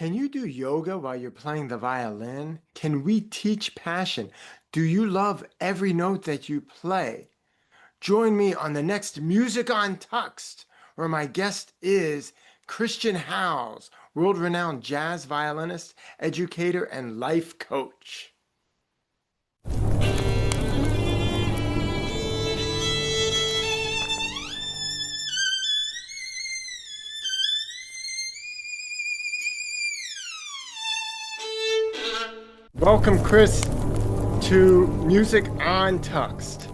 Can you do yoga while you're playing the violin? Can we teach passion? Do you love every note that you play? Join me on the next Music Un-Tuxed, where my guest is Christian Howes, world-renowned jazz violinist, educator, and life coach. Welcome, Chris, to Music Un-Tuxed.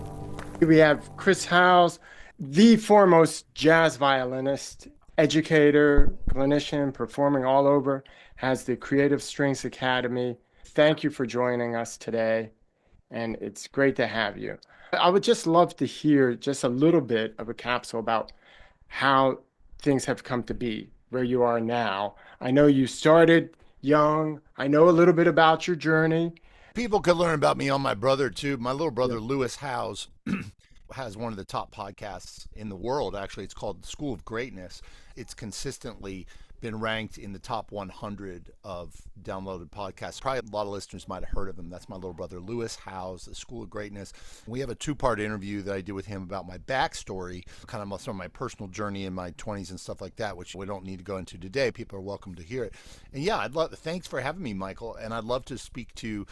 We have Chris Howes, the foremost jazz violinist, educator, clinician, performing all over, has the Creative Strings Academy. Thank you for joining us today, and it's great to have you. I would just love to hear just a little bit of a capsule about how things have come to be, where you are now. I know you started young. I know a little bit about your journey. People could learn about me on my brother too. My little brother, Yeah. Lewis Howes, has one of the top podcasts in the world. Actually, it's called School of Greatness. It's consistently been ranked in the top 100 of downloaded podcasts. Probably a lot of listeners might have heard of him. That's my little brother, Lewis Howes, the School of Greatness. We have a two-part interview that I did with him about my backstory, kind of some of my personal journey in my 20s and stuff like that, which we don't need to go into today. People are welcome to hear it. And yeah, thanks for having me, Michael. And I'd love to speak to,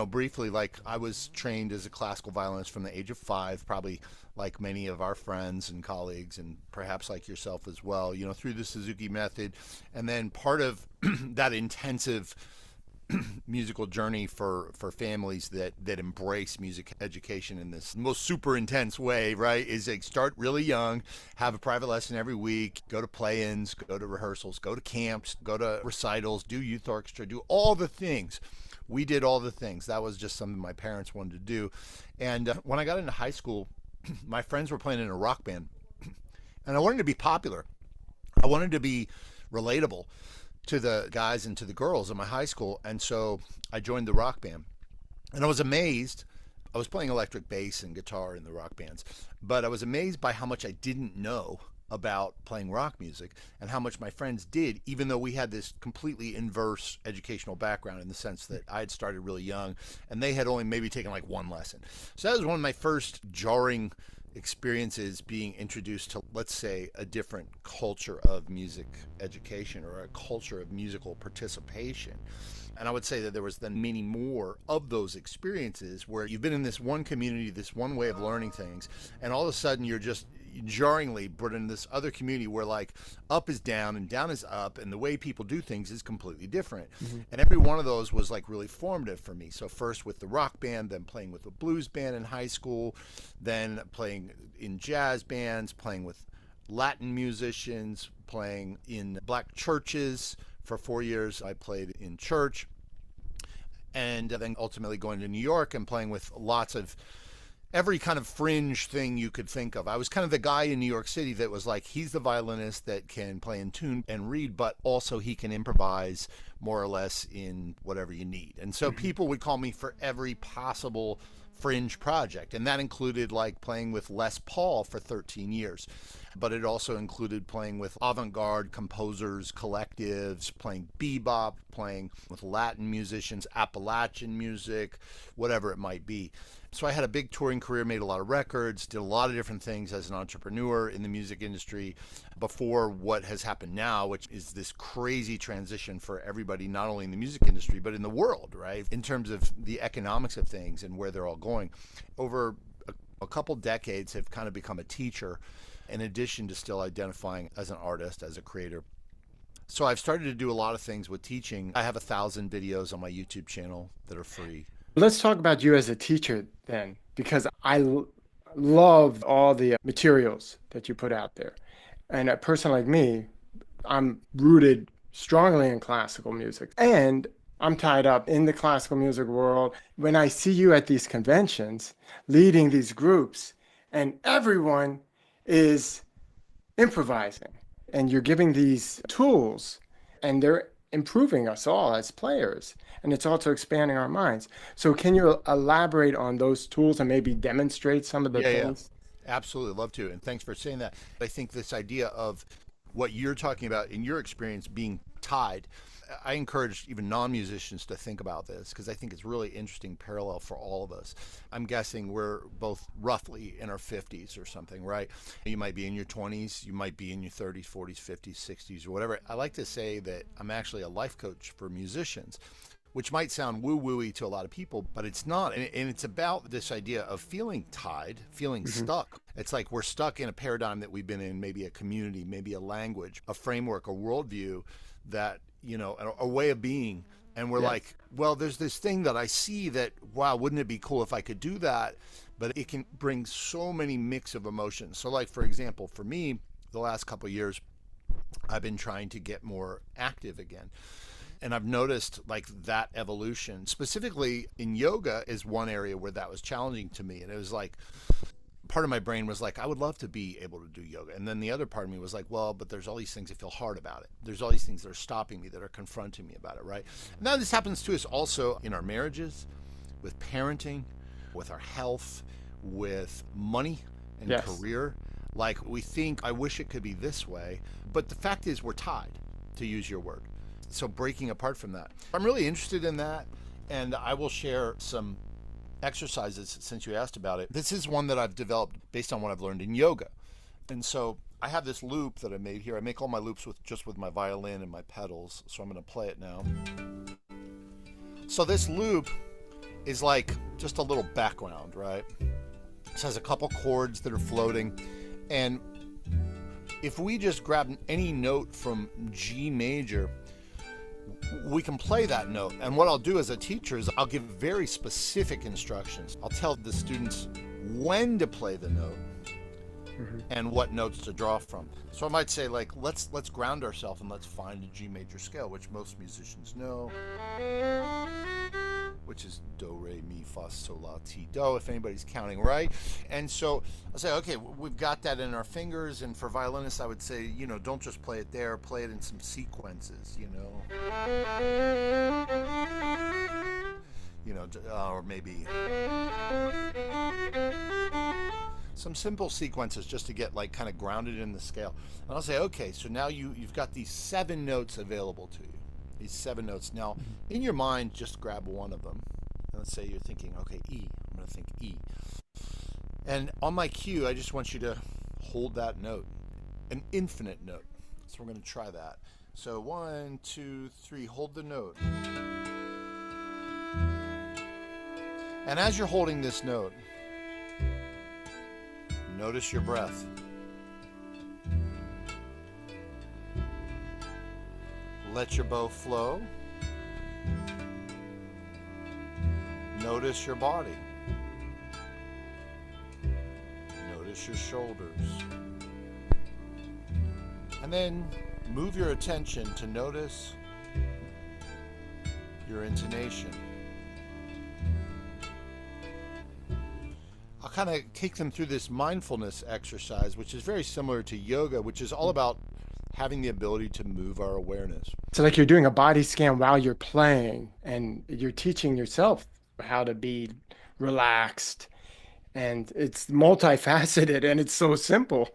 briefly, like I was trained as a classical violinist from the age of 5, probably like many of our friends and colleagues, and perhaps like yourself as well, through the Suzuki method. And then part of that intensive musical journey for families that embrace music education in this most super intense way, right, is like start really young, have a private lesson every week, go to play-ins, go to rehearsals, go to camps, go to recitals, do youth orchestra, do all the things. We did all the things. That was just something my parents wanted to do. And when I got into high school, my friends were playing in a rock band, and I wanted to be popular. I wanted to be relatable to the guys and to the girls in my high school, and so I joined the rock band. And I was amazed. I was playing electric bass and guitar in the rock bands, but I was amazed by how much I didn't know about playing rock music and how much my friends did, even though we had this completely inverse educational background in the sense that I had started really young and they had only maybe taken like one lesson. So that was one of my first jarring experiences, being introduced to, let's say, a different culture of music education or a culture of musical participation. And I would say that there was then many more of those experiences where you've been in this one community, this one way of learning things, and all of a sudden you're just jarringly put in this other community where like up is down and down is up, and the way people do things is completely different. Mm-hmm. And every one of those was like really formative for me. So first with the rock band, then playing with a blues band in high school, then playing in jazz bands, playing with Latin musicians, playing in black churches. For 4 years, I played in church, and then ultimately going to New York and playing with lots of every kind of fringe thing you could think of. I was kind of the guy in New York City that was like, he's the violinist that can play in tune and read, but also he can improvise more or less in whatever you need. And so people would call me for every possible fringe project, and that included like playing with Les Paul for 13 years, but it also included playing with avant-garde composers, collectives, playing bebop, playing with Latin musicians, Appalachian music, whatever it might be. So I had a big touring career, made a lot of records, did a lot of different things as an entrepreneur in the music industry before what has happened now, which is this crazy transition for everybody, not only in the music industry, but in the world, right? In terms of the economics of things and where they're all going. Over a couple decades have kind of become a teacher, in addition to still identifying as an artist, as a creator. So I've started to do a lot of things with teaching. I have 1,000 videos on my YouTube channel that are free. Let's talk about you as a teacher then, because I love all the materials that you put out there. And a person like me, I'm rooted strongly in classical music, and I'm tied up in the classical music world. When I see you at these conventions, leading these groups, and everyone is improvising, and you're giving these tools, and they're improving us all as players, and it's also expanding our minds. So can you elaborate on those tools and maybe demonstrate some of the things? Absolutely, love to, and thanks for saying that. I think this idea of what you're talking about in your experience being tied. I encourage even non-musicians to think about this because I think it's really interesting parallel for all of us. I'm guessing we're both roughly in our 50s or something, right? You might be in your 20s, you might be in your 30s, 40s, 50s, 60s, or whatever. I like to say that I'm actually a life coach for musicians, which might sound woo-wooey to a lot of people, but it's not. And it's about this idea of feeling tied, feeling stuck. It's like we're stuck in a paradigm that we've been in, maybe a community, maybe a language, a framework, a worldview that, you know, a way of being. And we're like, well, there's this thing that I see that, wow, wouldn't it be cool if I could do that? But it can bring so many mix of emotions. So like, for example, for me, the last couple of years, I've been trying to get more active again. And I've noticed like that evolution, specifically in yoga is one area where that was challenging to me. And it was like, part of my brain was like, I would love to be able to do yoga. And then the other part of me was like, well, but there's all these things that feel hard about it. There's all these things that are stopping me, that are confronting me about it, right? Now this happens to us also in our marriages, with parenting, with our health, with money and career. Like we think, I wish it could be this way, but the fact is we're tied, to use your word. So breaking apart from that. I'm really interested in that, and I will share some exercises since you asked about it. This is one that I've developed based on what I've learned in yoga. And so I have this loop that I made here. I make all my loops with my violin and my pedals. So I'm going to play it now. So this loop is like just a little background, right? It has a couple chords that are floating. And if we just grab any note from G major, we can play that note. And what I'll do as a teacher is I'll give very specific instructions. I'll tell the students when to play the note and what notes to draw from. So I might say, like, let's ground ourselves and let's find a G major scale, which most musicians know, which is do, re, mi, fa, sol, la, ti, do, if anybody's counting, right? And so I say, okay, we've got that in our fingers. And for violinists, I would say, you know, don't just play it there, play it in some sequences, you know. You know, or maybe some simple sequences just to get like kind of grounded in the scale. And I'll say, okay, so now you've got these 7 notes available to you. These 7 notes. Now, in your mind, just grab one of them. And let's say you're thinking, okay, E. I'm going to think E. And on my cue, I just want you to hold that note, an infinite note. So we're going to try that. So 1, 2, 3, hold the note. And as you're holding this note, notice your breath. Let your bow flow. Notice your body. Notice your shoulders. And then move your attention to notice your intonation. I'll kind of take them through this mindfulness exercise, which is very similar to yoga, which is all about having the ability to move our awareness. So like you're doing a body scan while you're playing, and you're teaching yourself how to be relaxed, and it's multifaceted and it's so simple.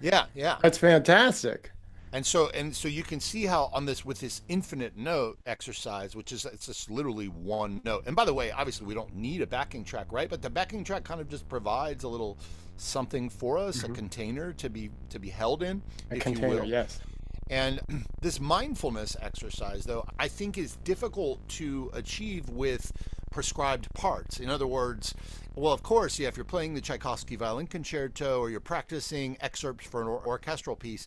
Yeah, yeah. That's fantastic. And so you can see how on this, with this infinite note exercise, which is, it's just literally one note. And by the way, obviously we don't need a backing track, right? But the backing track kind of just provides a little something for us, a container to be held in, if you will. Yes. And this mindfulness exercise, though, I think is difficult to achieve with prescribed parts. In other words, well, of course, yeah, if you're playing the Tchaikovsky violin concerto or you're practicing excerpts for an orchestral piece,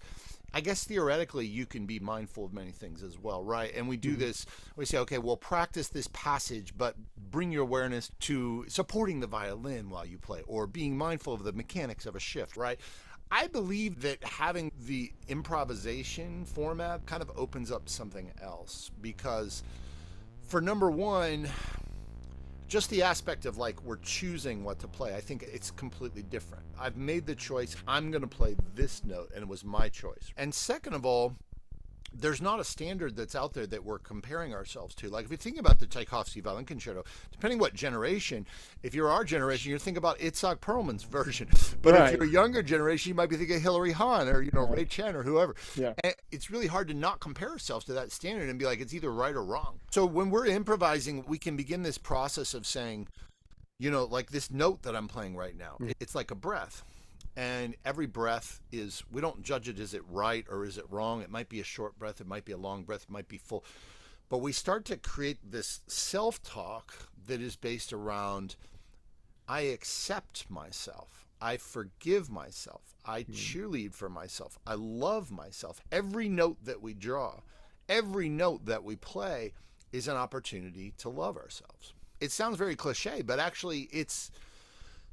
I guess theoretically you can be mindful of many things as well, right? And we do this, we say, okay, well, practice this passage, but bring your awareness to supporting the violin while you play, or being mindful of the mechanics of a shift, right? I believe that having the improvisation format kind of opens up something else, because for number one, just the aspect of like we're choosing what to play, I think it's completely different. I've made the choice, I'm going to play this note, and it was my choice. And second of all, there's not a standard that's out there that we're comparing ourselves to. Like if you think about the Tchaikovsky Violin Concerto, depending what generation, if you're our generation, you're thinking about Itzhak Perlman's version. But if Right. you're a younger generation, you might be thinking Hilary Hahn or Ray Right. Chen or whoever. Yeah. And it's really hard to not compare ourselves to that standard and be like it's either right or wrong. So when we're improvising, we can begin this process of saying, like this note that I'm playing right now, it's like a breath. And every breath is, we don't judge it, is it right or is it wrong? It might be a short breath, it might be a long breath, it might be full. But we start to create this self-talk that is based around, I accept myself, I forgive myself, I cheerlead for myself, I love myself. Every note that we draw, every note that we play is an opportunity to love ourselves. It sounds very cliche, but actually it's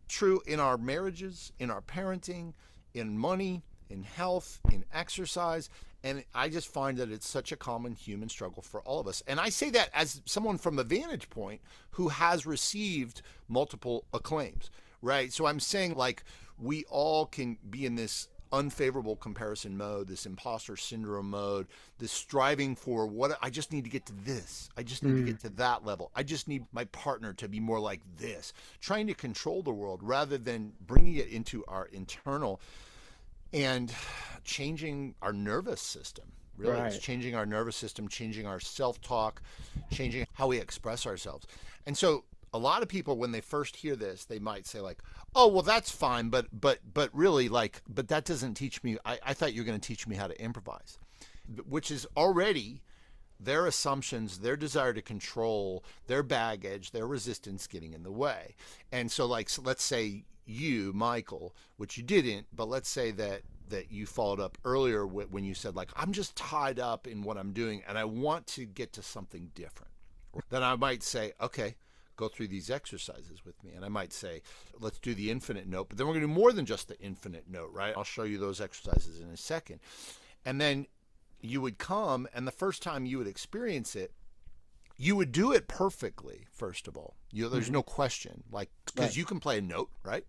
true in our marriages, in our parenting, in money, in health, in exercise. And I just find that it's such a common human struggle for all of us. And I say that as someone from a vantage point who has received multiple acclaims, right? So I'm saying like we all can be in this unfavorable comparison mode, this imposter syndrome mode, this striving for what I just need to get to this. I just need to get to that level. I just need my partner to be more like this, trying to control the world rather than bringing it into our internal and changing our nervous system. Really, Right. it's changing our nervous system, changing our self-talk, changing how we express ourselves. And so a lot of people, when they first hear this, they might say like, oh, well, that's fine. But really like, but that doesn't teach me. I thought you were going to teach me how to improvise, which is already their assumptions, their desire to control, their baggage, their resistance getting in the way. And so like, so let's say you, Michael, which you didn't, but let's say that you followed up earlier when you said like, I'm just tied up in what I'm doing and I want to get to something different. Then I might say, okay, go through these exercises with me. And I might say, let's do the infinite note, but then we're going to do more than just the infinite note, right? I'll show you those exercises in a second. And then you would come, and the first time you would experience it, you would do it perfectly, first of all. There's no question, like, because you can play a note, right?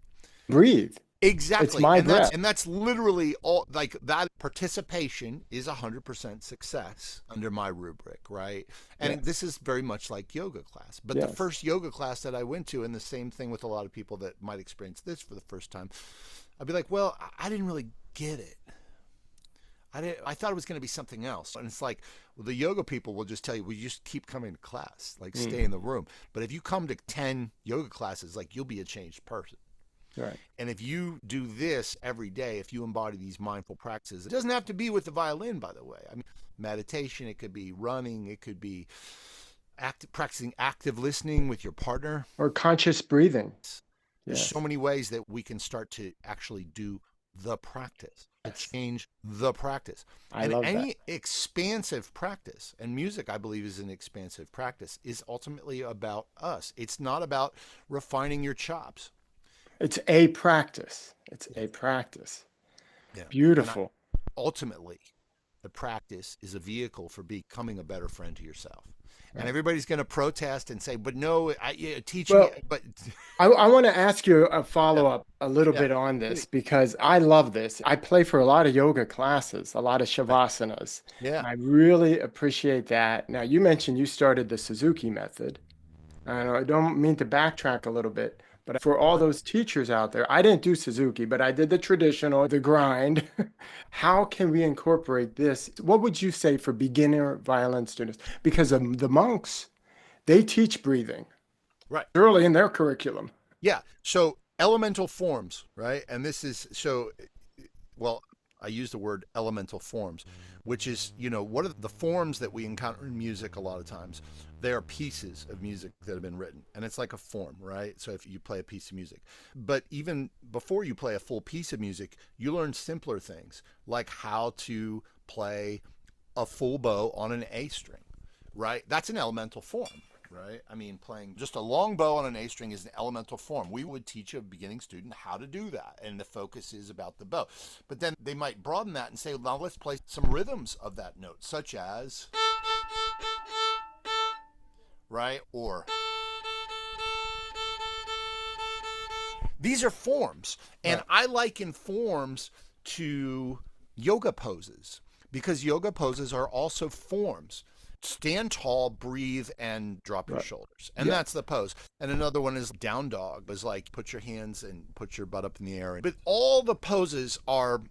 Breathe. Exactly. It's my breath. That's literally all, like that participation is 100% success under my rubric, right? And this is very much like yoga class. But the first yoga class that I went to, and the same thing with a lot of people that might experience this for the first time, I'd be like, well, I didn't really get it. I thought it was going to be something else. And it's like, well, the yoga people will just tell you, well, you just keep coming to class, like stay in the room. But if you come to 10 yoga classes, like you'll be a changed person. Right. And if you do this every day, if you embody these mindful practices, it doesn't have to be with the violin, by the way. I mean, meditation, it could be running, it could be practicing active listening with your partner. Or conscious breathing. There's so many ways that we can start to actually do the practice, change the practice. And any expansive practice, and music, I believe, is an expansive practice, is ultimately about us. It's not about refining your chops. It's a practice. It's a practice. Yeah. Beautiful. Ultimately, the practice is a vehicle for becoming a better friend to yourself. And everybody's going to protest and say, but no, teach me. But I want to ask you a follow-up a little bit on this because I love this. I play for a lot of yoga classes, a lot of shavasanas. Yeah. I really appreciate that. Now, you mentioned you started the Suzuki method. And I don't mean to backtrack a little bit, but for all those teachers out there, I didn't do Suzuki, but I did the traditional, the grind. How can we incorporate this? What would you say for beginner violin students? Because the monks, they teach breathing early in their curriculum. Yeah. So elemental forms, right? And this is well, I use the word elemental forms, which is, what are the forms that we encounter in music a lot of times? They are pieces of music that have been written, and it's like a form, right? So if you play a piece of music, but even before you play a full piece of music, you learn simpler things like how to play a full bow on an A string, right? That's an elemental form. Right? I mean, playing just a long bow on an A string is an elemental form. We would teach a beginning student how to do that, and the focus is about the bow. But then they might broaden that and say, now let's play some rhythms of that note, such as, right? Or these are forms, and I liken forms to yoga poses. because yoga poses are also forms. Stand tall, breathe, and drop your Right. shoulders. And Yeah. that's the pose. And another one is down dog, is like put your hands and put your butt up in the air. But all the poses are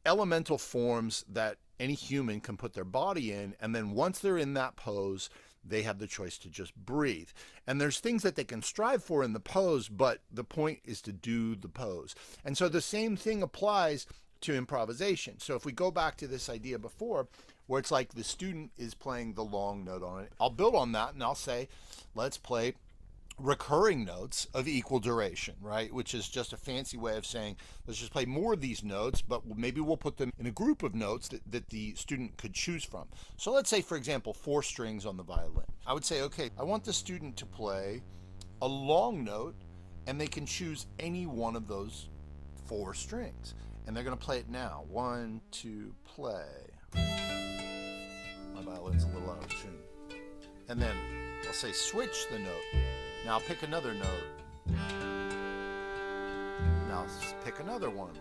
elemental forms that any human can put their body in. And then once they're in that pose, they have the choice to just breathe. And there's things that they can strive for in the pose, but the point is to do the pose. And so the same thing applies to improvisation. So if we go back to this idea before, where it's like the student is playing the long note on it, I'll build on that and I'll say, let's play recurring notes of equal duration, right? Which is just a fancy way of saying, let's just play more of these notes, but maybe we'll put them in a group of notes that the student could choose from. So let's say, for example, 4 strings on the violin. I would say, okay, I want the student to play a long note, and they can choose any one of those 4 strings. And they're going to play it now. 1, 2, play. My violin's a little out of tune. And then I'll say switch the note. Now pick another note. Now pick another one.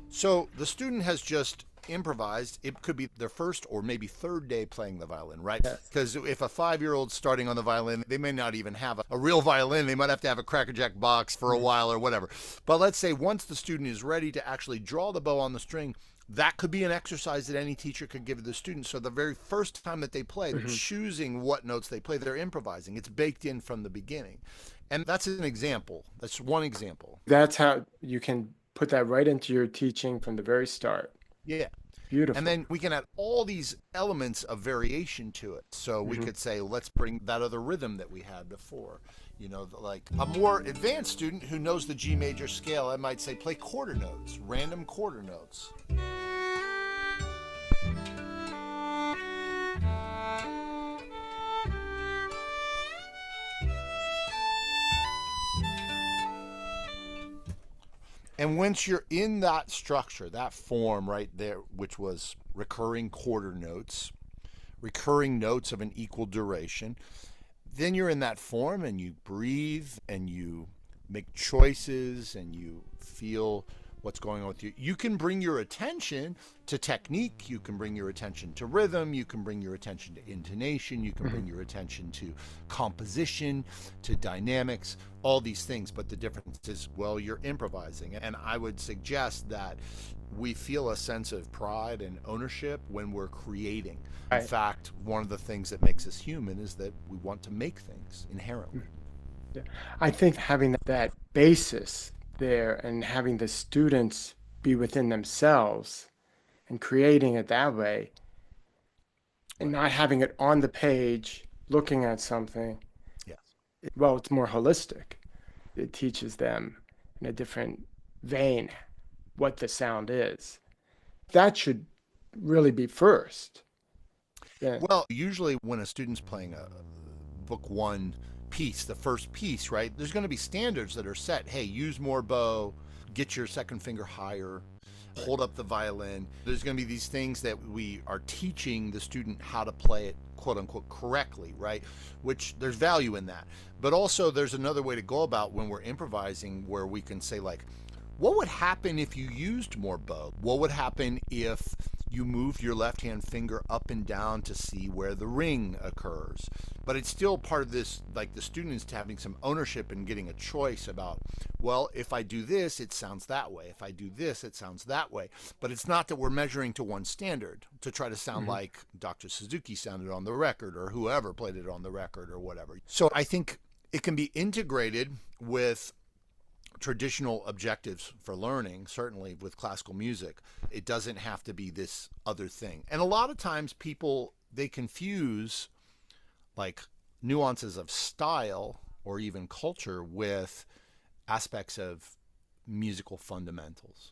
So the student has just improvised. It could be their first or maybe third day playing the violin, right? Yes. Because if a 5-year-old starting on the violin, they may not even have a real violin. They might have to have a Cracker-Jack box for a while or whatever. But let's say once the student is ready to actually draw the bow on the string, that could be an exercise that any teacher could give the student. So the very first time that they play, they're choosing what notes they play. They're improvising. It's baked in from the beginning. And that's an example. That's one example. That's how you can put that right into your teaching from the very start. Yeah. And Beautiful. then we can add all these elements of variation to it. So we could say, let's bring that other rhythm that we had before. You know, like a more advanced student who knows the G major scale, I might say play quarter notes, random quarter notes. And once you're in that structure, that form right there, which was recurring quarter notes, recurring notes of an equal duration, then you're in that form and you breathe and you make choices and you feel what's going on with you. You can bring your attention to technique, you can bring your attention to rhythm, you can bring your attention to intonation, you can bring your attention to composition, to dynamics, all these things. But the difference is, well, you're improvising. And I would suggest that we feel a sense of pride and ownership when we're creating. In Right. fact, one of the things that makes us human is that we want to make things inherently. Yeah. I think having that basis there and having the students be within themselves and creating it that way and Right. not having it on the page, looking at something, Yes. well, it's more holistic. It teaches them in a different vein what the sound is. That should really be first. Yeah. Well, usually when a student's playing a book one piece, the first piece, right, there's going to be standards that are set. Hey, use more bow, get your second finger higher, hold up the violin. There's going to be these things that we are teaching the student how to play it, quote unquote, correctly, right? Which there's value in that. But also, there's another way to go about when we're improvising where we can say, like, what would happen if you used more bow? What would happen if you moved your left hand finger up and down to see where the ring occurs? But it's still part of this, like the student is having some ownership and getting a choice about, well, if I do this, it sounds that way. If I do this, it sounds that way. But it's not that we're measuring to one standard to try to sound like Dr. Suzuki sounded on the record or whoever played it on the record or whatever. So I think it can be integrated with traditional objectives for learning, certainly with classical music. It doesn't have to be this other thing. And a lot of times people, they confuse like nuances of style or even culture with aspects of musical fundamentals.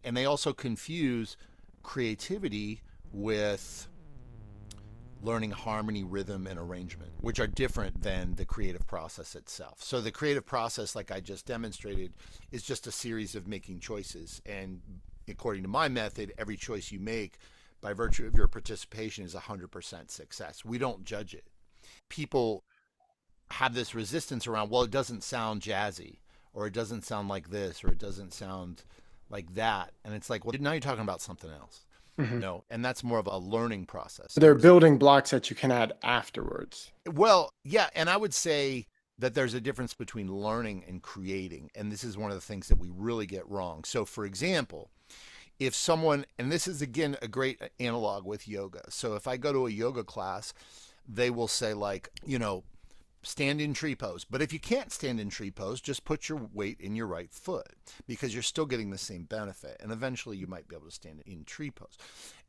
And they also confuse creativity with learning harmony, rhythm, and arrangement, which are different than the creative process itself. So the creative process, like I just demonstrated, is just a series of making choices. And according to my method, every choice you make by virtue of your participation is 100% success. We don't judge it. People have this resistance around, well, it doesn't sound jazzy, or it doesn't sound like this, or it doesn't sound like that. And it's like, well, now you're talking about something else. Hmm. No, and that's more of a learning process. They're building blocks that you can add afterwards. Well, yeah, and I would say that there's a difference between learning and creating, and this is one of the things that we really get wrong. So, for example, if someone, and this is again a great analog with yoga. So, if I go to a yoga class, they will say, like, stand in tree pose. But if you can't stand in tree pose, just put your weight in your right foot because you're still getting the same benefit. And eventually you might be able to stand in tree pose.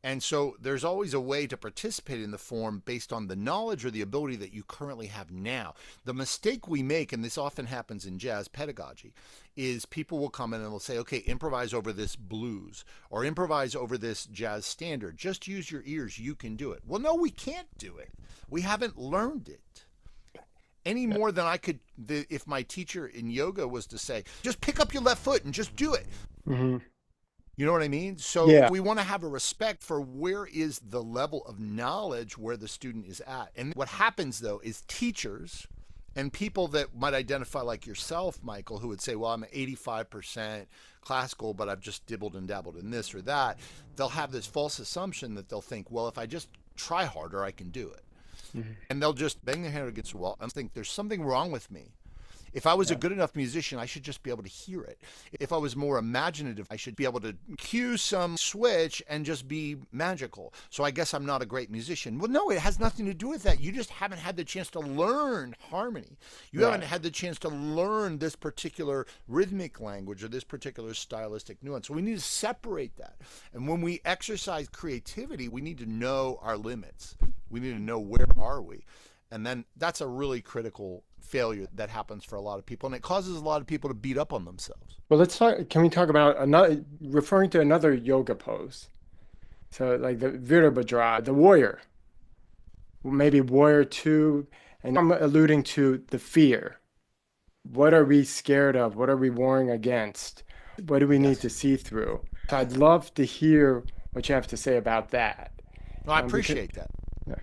And so there's always a way to participate in the form based on the knowledge or the ability that you currently have now. The mistake we make, and this often happens in jazz pedagogy, is people will come in and they'll say, okay, improvise over this blues or improvise over this jazz standard. Just use your ears. You can do it. Well, no, we can't do it. We haven't learned it. Any more than I could, if my teacher in yoga was to say, just pick up your left foot and just do it. Hmm. You know what I mean? So Yeah. we want to have a respect for where is the level of knowledge where the student is at. And what happens, though, is teachers and people that might identify like yourself, Michael, who would say, well, I'm 85% classical, but I've just dibbled and dabbled in this or that. They'll have this false assumption that they'll think, well, if I just try harder, I can do it. Hmm. And they'll just bang their head against the wall and think there's something wrong with me. If I was a good enough musician, I should just be able to hear it. If I was more imaginative, I should be able to cue some switch and just be magical. So I guess I'm not a great musician. Well, no, it has nothing to do with that. You just haven't had the chance to learn harmony. You haven't had the chance to learn this particular rhythmic language or this particular stylistic nuance. So we need to separate that. And when we exercise creativity, we need to know our limits. We need to know where are we. And then that's a really critical failure that happens for a lot of people. And it causes a lot of people to beat up on themselves. Well, let's talk. Can we talk about another, referring to another yoga pose? So, like the Virabhadra, the warrior, maybe warrior two, and I'm alluding to the fear. What are we scared of? What are we warring against? What do we need Yes. to see through? So I'd love to hear what you have to say about that. No, I Because, appreciate that. yeah.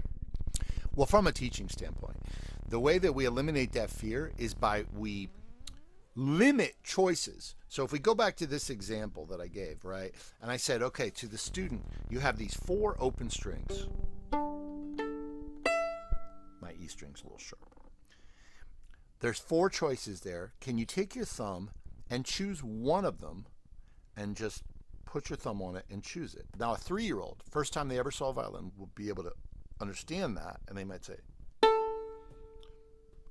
Well, from a teaching standpoint, the way that we eliminate that fear is by we limit choices. So if we go back to this example that I gave, right? And I said, okay, to the student, you have these 4 open strings. My E string's a little sharp. There's 4 choices there. Can you take your thumb and choose one of them and just put your thumb on it and choose it? Now, a 3-year-old, first time they ever saw a violin, will be able to understand that, and they might say,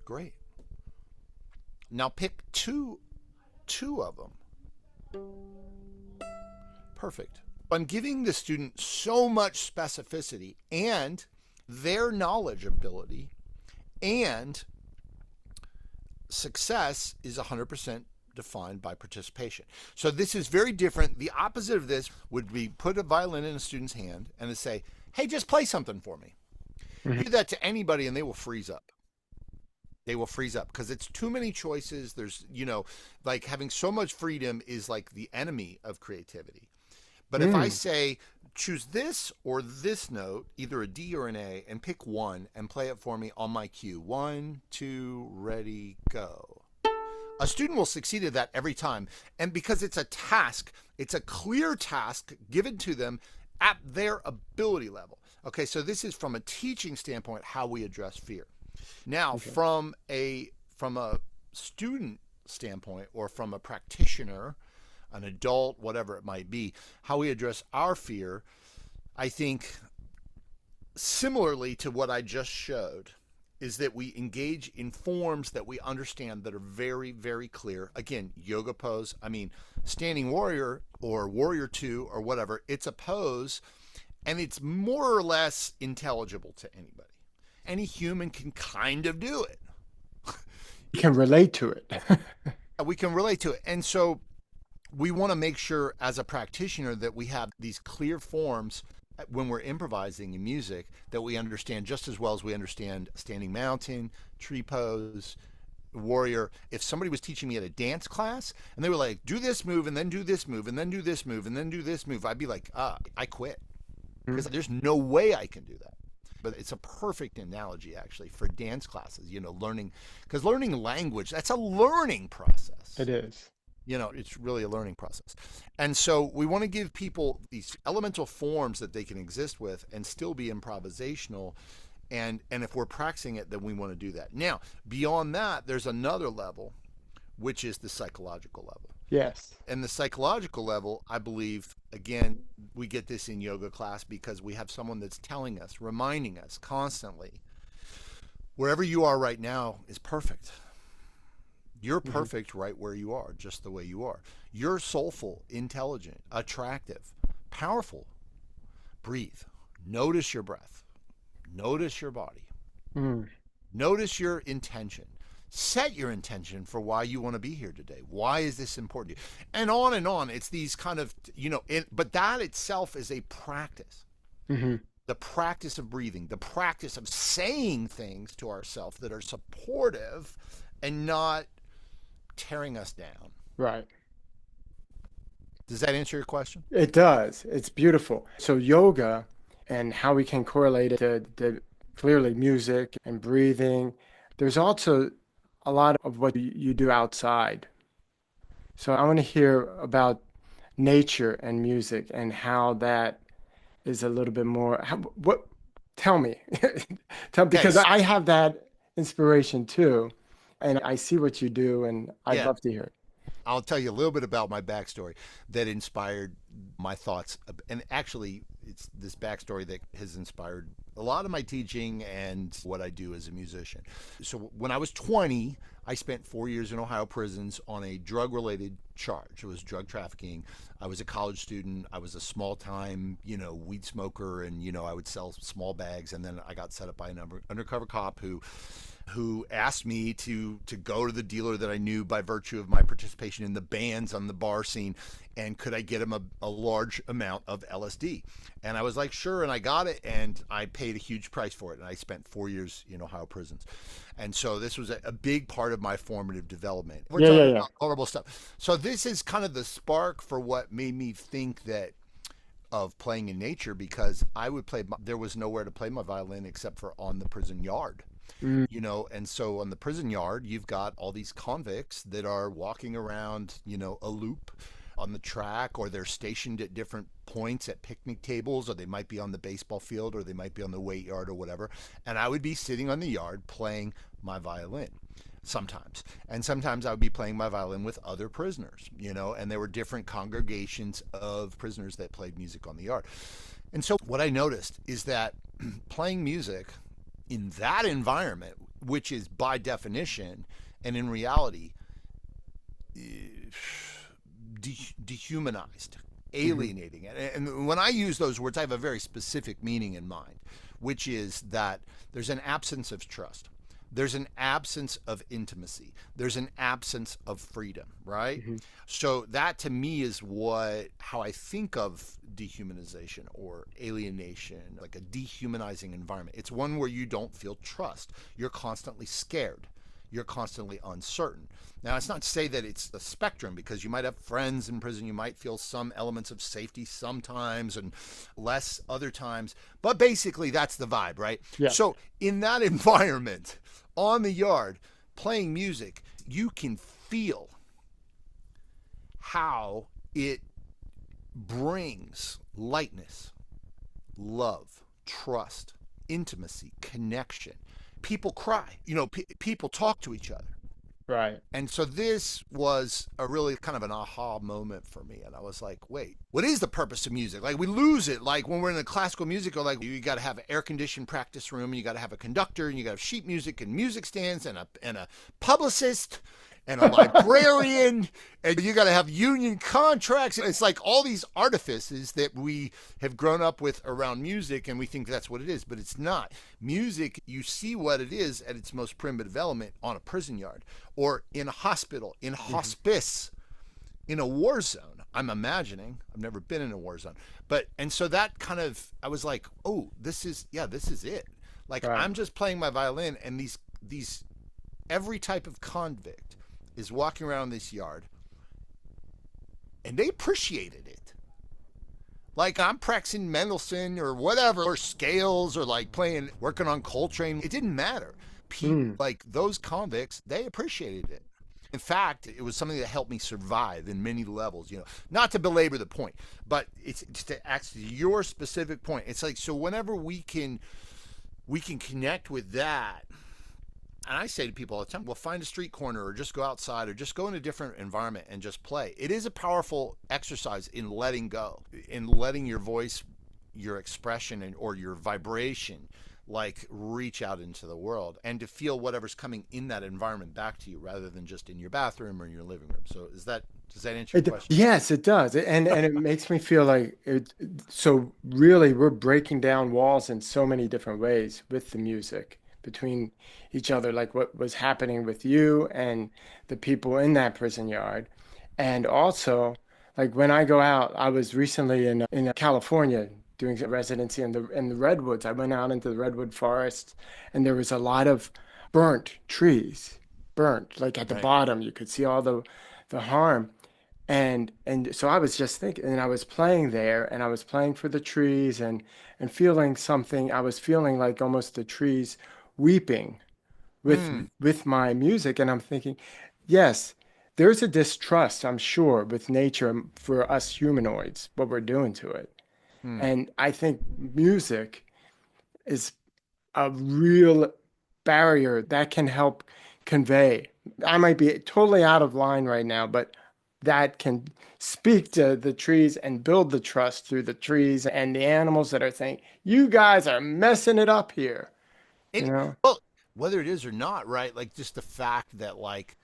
great. Now pick two of them. Perfect. I'm giving the student so much specificity and their knowledge ability, and success is 100% defined by participation. So this is very different. The opposite of this would be put a violin in a student's hand and to say, hey, just play something for me. Mhm. Do that to anybody and they will freeze up. They will freeze up because it's too many choices. There's, like having so much freedom is like the enemy of creativity. But if I say, choose this or this note, either a D or an A, and pick one and play it for me on my cue. 1, 2, ready, go. A student will succeed at that every time. And because it's a task, it's a clear task given to them at their ability level. Okay, so this is from a teaching standpoint how we address fear. Now, from a student standpoint or from a practitioner, an adult, whatever it might be, how we address our fear, I think similarly to what I just showed, is that we engage in forms that we understand that are very, very clear. Again, yoga pose, standing warrior or warrior two or whatever, it's a pose and it's more or less intelligible to anybody. Any human can kind of do it. You can relate to it. We can relate to it. And so we want to make sure as a practitioner that we have these clear forms when we're improvising in music that we understand just as well as we understand standing mountain, tree pose, warrior. If somebody was teaching me at a dance class and they were like, do this move and then do this move and then do this move and then do this move, I'd be like, I quit. Because there's no way I can do that. But it's a perfect analogy actually for dance classes, learning, because learning language, that's a learning process. It is. It's really a learning process. And so we want to give people these elemental forms that they can exist with and still be improvisational. And if we're practicing it, then we want to do that. Now, beyond that, there's another level, which is the psychological level. Yes. And the psychological level, I believe, again, we get this in yoga class because we have someone that's telling us, reminding us constantly, wherever you are right now is perfect. You're perfect right where you are, just the way you are. You're soulful, intelligent, attractive, powerful. Breathe. Notice your breath. Notice your body. Mm. Notice your intention. Set your intention for why you want to be here today. Why is this important to you? And on and on. It's these kind of, but that itself is a practice. Mm-hmm. The practice of breathing, the practice of saying things to ourselves that are supportive and not tearing us down. Right. Does that answer your question? It does. It's beautiful. So yoga and how we can correlate it to clearly music and breathing. There's also a lot of what you do outside. So I want to hear about nature and music and how that is a little bit more. Tell me, Okay. because I have that inspiration too, and I see what you do, and I'd Yeah. love to hear it. I'll tell you a little bit about my backstory that inspired my thoughts. And actually, it's this backstory that has inspired a lot of my teaching and what I do as a musician. So when I was 20, I spent 4 years in Ohio prisons on a drug related charge. It was drug trafficking. I was a college student. I was a small time, weed smoker, and, I would sell small bags. And then I got set up by an undercover cop who asked me to go to the dealer that I knew by virtue of my participation in the bands on the bar scene, and could I get him a large amount of LSD? And I was like, sure, and I got it, and I paid a huge price for it, and I spent 4 years in Ohio prisons. And so this was a big part of my formative development. We're Yeah, yeah, talking yeah. about horrible stuff. So this is kind of the spark for what made me think that of playing in nature, because there was nowhere to play my violin except for on the prison yard. Mm, And so on the prison yard, you've got all these convicts that are walking around, a loop on the track, or they're stationed at different points at picnic tables, or they might be on the baseball field, or they might be on the weight yard or whatever. And I would be sitting on the yard playing my violin sometimes. And sometimes I would be playing my violin with other prisoners, and there were different congregations of prisoners that played music on the yard. And so what I noticed is that playing music in that environment, which is by definition and in reality dehumanized, mhm. alienating. And when I use those words, I have a very specific meaning in mind, which is that there's an absence of trust. There's an absence of intimacy. There's an absence of freedom, right? Mhm. So that to me is how I think of dehumanization or alienation, like a dehumanizing environment. It's one where you don't feel trust. You're constantly scared. You're constantly uncertain. Now, it's not to say that it's a spectrum, because you might have friends in prison. You might feel some elements of safety sometimes and less other times. But basically, that's the vibe, right? Yes. So in that environment, on the yard, playing music, you can feel how it brings lightness, love, trust, intimacy, connection. People cry, people talk to each other. Right. And so this was a really kind of an aha moment for me. And I was like, wait, what is the purpose of music? Like, we lose it. Like when we're in a classical musical, like you got to have an air conditioned practice room, and you got to have a conductor, and you got to have sheet music and music stands and a publicist and a librarian, and you got to have union contracts. It's like all these artifices that we have grown up with around music, and we think that's what it is, but it's not. Music, you see what it is at its most primitive element on a prison yard, or in a hospital, in Mhm. hospice, in a war zone. I'm imagining. I've never been in a war zone. And so that kind of, I was like, oh, this is it. Like, Right. I'm just playing my violin, and these every type of convict is walking around this yard, and they appreciated it. Like, I'm practicing Mendelssohn or whatever, or scales, or like working on Coltrane. It didn't matter. People, Mm. like those convicts, they appreciated it. In fact, it was something that helped me survive in many levels. Not to belabor the point, but it's to actually your specific point. It's like, so whenever we can connect with that, and I say to people all the time, well, find a street corner or just go outside or just go in a different environment and just play. It is a powerful exercise in letting go, in letting your voice, your expression, or your vibration like reach out into the world and to feel whatever's coming in that environment back to you rather than just in your bathroom or in your living room. So does that answer your question? Yes, it does. And it makes me feel like so really we're breaking down walls in so many different ways with the music between each other, like what was happening with you and the people in that prison yard. And also, like when I go out, I was recently in California doing a residency in the redwoods. I went out into the redwood forest and there was a lot of burnt trees, burnt, like at the Right. bottom, you could see all the harm. And so I was just thinking, and I was playing there, and I was playing for the trees, and feeling something. I was feeling like almost the trees weeping with Mm, with my music, and I'm thinking, yes, there's a distrust, I'm sure, with nature for us humanoids, what we're doing to it. mm. And I think music is a real barrier that can help convey. I might be totally out of line right now, but that can speak to the trees and build the trust through the trees and the animals that are saying, you guys are messing it up here, you And know? well, whether it is or not, right? Like just the fact that like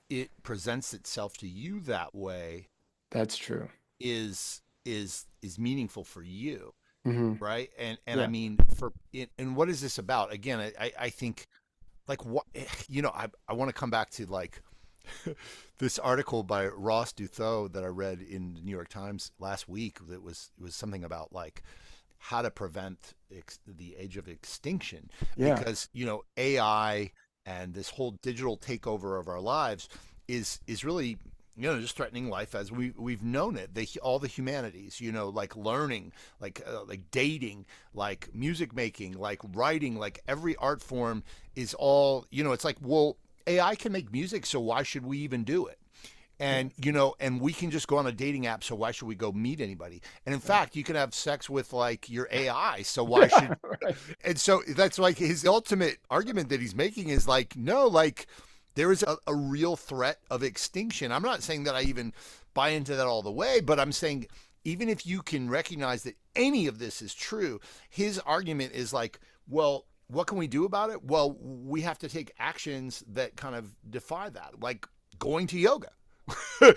it presents itself to you that way That's true. is meaningful for you, Hmm. right? And I Yeah. mean, for it, and what is this about? Again, I think like what I want to come back to like this article by Ross Duthoux that I read in the New York Times last week. That was something about like how to prevent the age of extinction, Yeah. because AI and this whole digital takeover of our lives is really just threatening life as we've known it. All the humanities, like learning, like dating, like music making, like writing, like every art form is all, it's like, well, AI can make music, so why should we even do it? And Yes. and we can just go on a dating app, so why should we go meet anybody? And in Right. fact, you can have sex with like your AI, so why should? Right. And so that's like his ultimate argument that he's making is like, no, like there is a real threat of extinction. I'm not saying that I even buy into that all the way, but I'm saying even if you can recognize that any of this is true, his argument is like, well, what can we do about it? Well, we have to take actions that kind of defy that, like going to yoga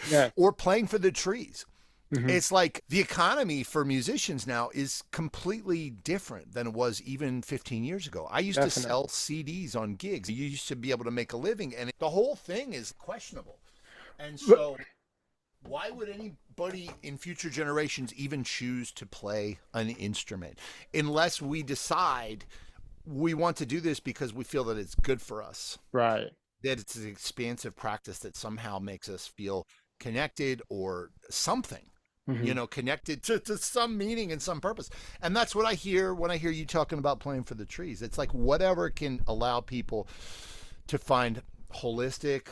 Yeah. or playing for the trees. Hmm. It's like the economy for musicians now is completely different than it was even 15 years ago. I used to Definitely. sell CDs on gigs. You used to be able to make a living, and the whole thing is questionable. And But so, why would anybody in future generations even choose to play an instrument unless we decide we want to do this because we feel that it's good for us, right. that it's an expansive practice that somehow makes us feel connected or something, Hmm. connected to some meaning and some purpose. And that's what I hear when I hear you talking about playing for the trees. It's like whatever can allow people to find holistic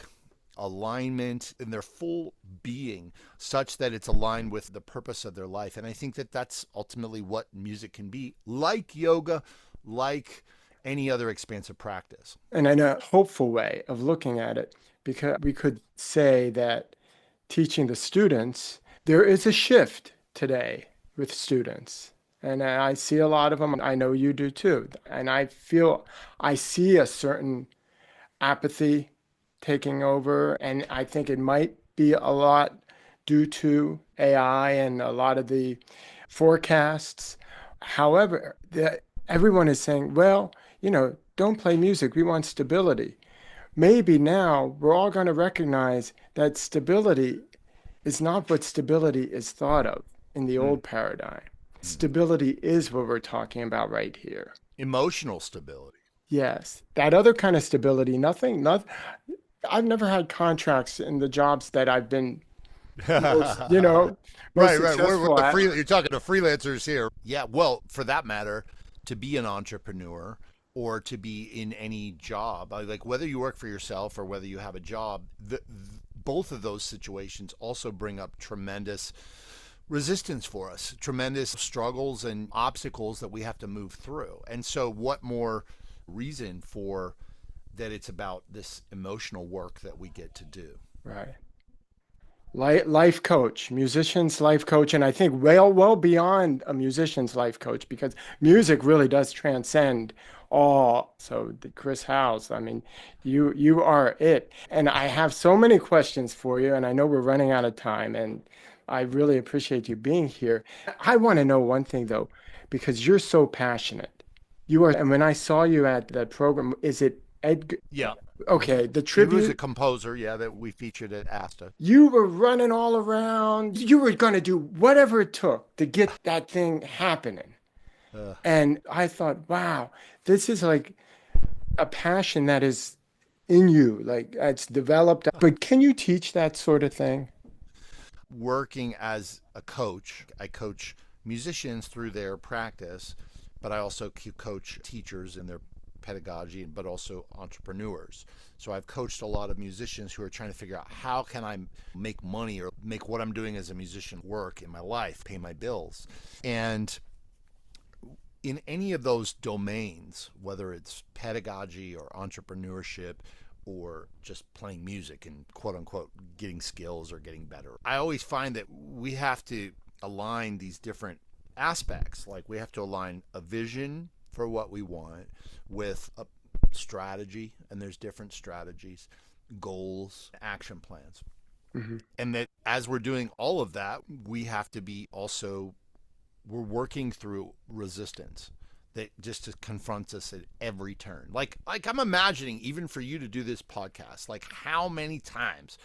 alignment in their full being such that it's aligned with the purpose of their life. And I think that that's ultimately what music can be, like yoga, like any other expansive practice. And in a hopeful way of looking at it, because we could say that teaching the students, there is a shift today with students. And I see a lot of them. I know you do too. And I feel I see a certain apathy taking over. And I think it might be a lot due to AI and a lot of the forecasts. However, everyone is saying, well, don't play music. We want stability. Maybe now we're all going to recognize that stability is not what stability is thought of in the Mm. old paradigm. Stability is what we're talking about right here. Emotional stability. Yes, that other kind of stability, not, I've never had contracts in the jobs that I've been most, most Right, right. We're successful at. you're talking to freelancers here. Yeah, well, for that matter, to be an entrepreneur, or to be in any job. Like whether you work for yourself or whether you have a job, both of those situations also bring up tremendous resistance for us, tremendous struggles and obstacles that we have to move through. And so, what more reason for that it's about this emotional work that we get to do? Right. Life coach, musician's life coach, and I think well beyond a musician's life coach because music really does transcend all. So the Chris House, I mean, you are it. And I have so many questions for you, and I know we're running out of time, and I really appreciate you being here. I want to know one thing though, because you're so passionate. You are, and when I saw you at that program, is it Ed? Yeah. Okay, the He was a tribute. composer, yeah, that we featured at ASTA. You were running all around. You were going to do whatever it took to get that thing happening. Uh, And I thought, wow, this is like a passion that is in you, like it's developed. But can you teach that sort of thing? Working as a coach, I coach musicians through their practice, but I also coach teachers in their pedagogy, but also entrepreneurs. So I've coached a lot of musicians who are trying to figure out how can I make money or make what I'm doing as a musician work in my life, pay my bills. And in any of those domains, whether it's pedagogy or entrepreneurship or just playing music and quote unquote getting skills or getting better, I always find that we have to align these different aspects. Like we have to align a vision for what we want with a strategy, and there's different strategies, goals, action plans. Hmm. And that as we're doing all of that, we have to be also, we're working through resistance that just confronts us at every turn. Like I'm imagining even for you to do this podcast, like how many times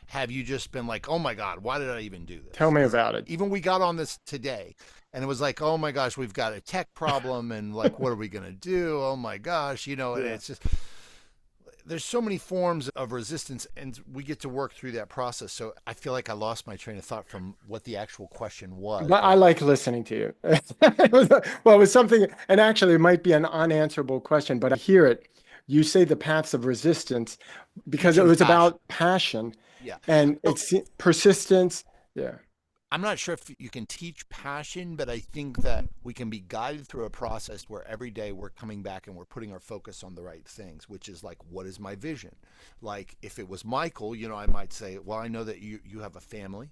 have you just been like, oh my God, why did I even do Tell this? me Because about it. even we got on this today and it was like, oh my gosh, we've got a tech problem and like, what are we going to do? Oh my gosh, and Yeah. it's just, there's so many forms of resistance and we get to work through that process. So I feel like I lost my train of thought from what the actual question was, But I but like listening to you. Well, it was something, and actually, it might be an unanswerable question, but I hear it. You say the paths of resistance because it teaching was passion. about passion Yeah. and So it's persistence. Yeah. I'm not sure if you can teach passion, but I think that we can be guided through a process where every day we're coming back and we're putting our focus on the right things, which is like, what is my vision? Like, if it was Michael, I might say, well, I know that you have a family.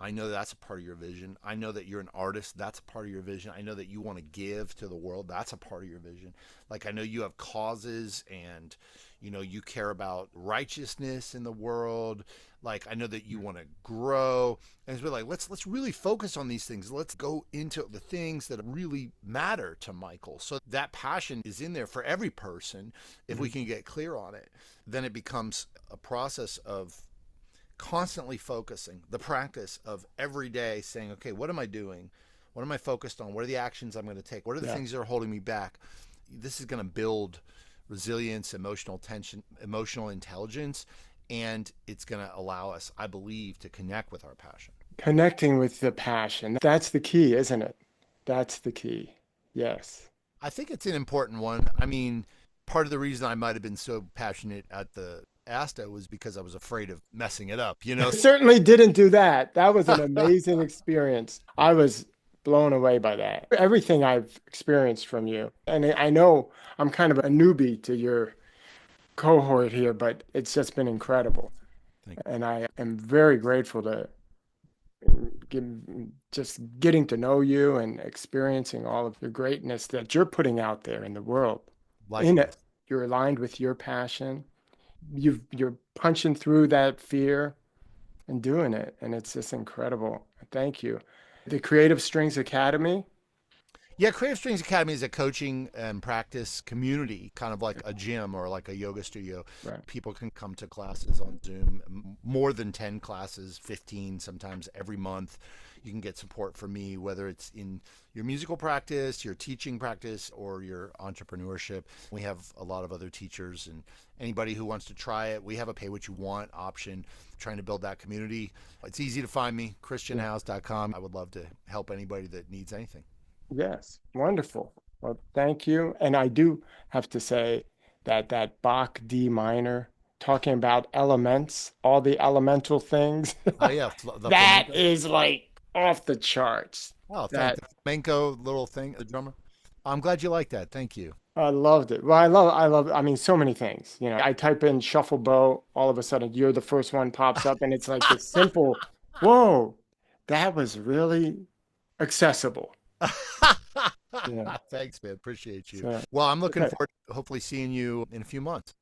I know that's a part of your vision. I know that you're an artist. That's a part of your vision. I know that you want to give to the world. That's a part of your vision. Like I know you have causes and you care about righteousness in the world. Like I know that you want to grow. And it's really like let's really focus on these things. Let's go into the things that really matter to Michael. So that passion is in there for every person if we Mhm. can get clear on it. Then it becomes a process of constantly focusing, the practice of every day saying, okay, what am I doing? What am I focused on? What are the actions I'm going to take? What are the Yeah. things that are holding me back? This is going to build resilience, emotional tension, emotional intelligence, and it's going to allow us, I believe, to connect with our passion. Connecting with the passion. That's the key, isn't it? That's the key. Yes. I think it's an important one. I mean, part of the reason I might have been so passionate at the ASTA was because I was afraid of messing it up, Certainly didn't do that. That was an amazing experience. I was blown away by that. Everything I've experienced from you. And I know I'm kind of a newbie to your cohort here, but it's just been incredible. Thank And I am very grateful to give, just getting to know you and experiencing all of the greatness that you're putting out there in the world. In it, Likewise. you're aligned with your passion. You're punching through that fear and doing it. And it's just incredible. Thank you. The Creative Strings Academy. Yeah, Creative Strings Academy is a coaching and practice community, kind of like a gym or like a yoga studio. Right. People can come to classes on Zoom, more than 10 classes, 15 sometimes every month. You can get support from me, whether it's in your musical practice, your teaching practice, or your entrepreneurship. We have a lot of other teachers and anybody who wants to try it. We have a pay what you want option, trying to build that community. It's easy to find me, Yeah. christianhouse.com. I would love to help anybody that needs anything. Yes, wonderful. Well, thank you. And I do have to say that that Bach D minor, talking about elements, all the elemental things, Oh yeah, the that flamenco. is like off the charts. Oh, thank That the flamenco little thing, the drummer. I'm glad you like that. Thank you. I loved it. Well, I mean, so many things. You know, I type in shuffle bow, all of a sudden you're the first one pops up, and it's like this simple, whoa, that was really accessible. Yeah. Thanks, man. Appreciate you. So, Well, I'm looking okay. forward to hopefully seeing you in a few months.